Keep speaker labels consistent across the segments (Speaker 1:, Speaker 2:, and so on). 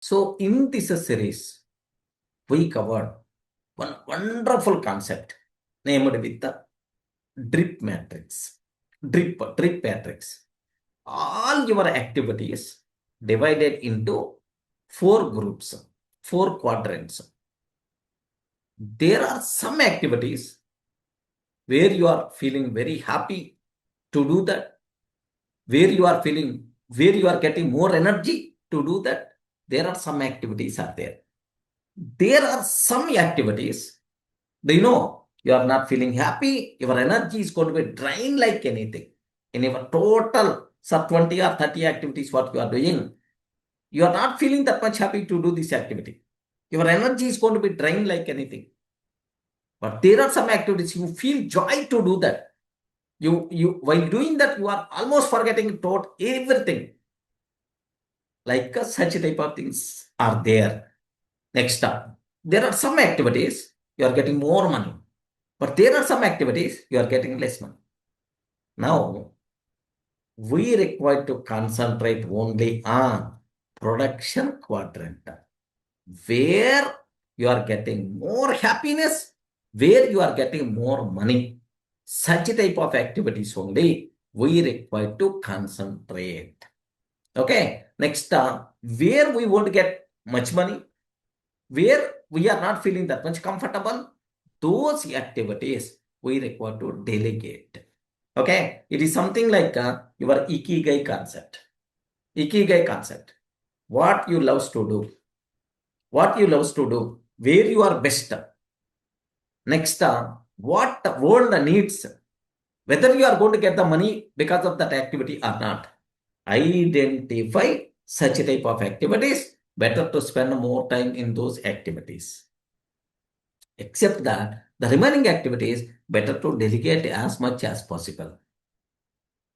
Speaker 1: So in this series, we covered one wonderful concept named with the drip matrix. Drip matrix. All your activities divided into 4 groups, 4 quadrants. There are some activities where you are feeling very happy to do that, where you are getting more energy to do that. There are some activities are there. There are some activities, you are not feeling happy, your energy is going to be drained like anything. In your total 20 or 30 activities what you are doing, you are not feeling that much happy to do this activity. Your energy is going to be drained like anything. But there are some activities you feel joy to do that. You while doing that, you are almost forgetting taught everything. Like such type of things are there. Next up, there are some activities you are getting more money, but there are some activities you are getting less money. Now, we require to concentrate only on production quadrant, where you are getting more happiness, where you are getting more money. Such type of activities only we require to concentrate. Okay, next, where we won't get much money, where we are not feeling that much comfortable, those activities we require to delegate. Okay, it is something like your ikigai concept. Ikigai concept. What you love to do. What you love to do. Where you are best. Next, what the world needs. Whether you are going to get the money because of that activity or not. Identify such type of activities. Better to spend more time in those activities. Except that the remaining activities, better to delegate as much as possible.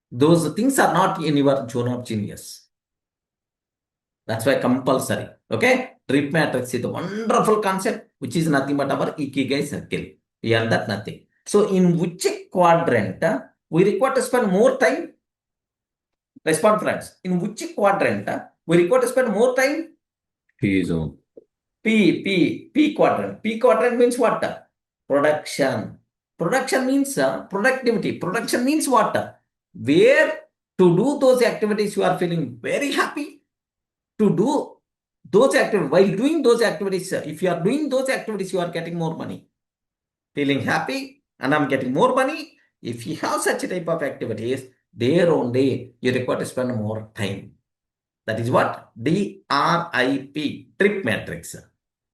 Speaker 1: Those things are not in your zone of genius. That's why compulsory. Okay? Drip matrix is a wonderful concept, which is nothing but our ikigai circle. Beyond that, nothing. So, in which quadrant we require to spend more time? Respond, friends. In which quadrant we require to spend more time?
Speaker 2: P zone.
Speaker 1: P quadrant. P quadrant means what? Production. Production means productivity. Production means what? Where to do those activities you are feeling very happy to do those activities. While doing those activities, if you are doing those activities, you are getting more money. Feeling happy and I'm getting more money. If you have such a type of activities, there only you require to spend more time. That is what? DRIP, drip matrix.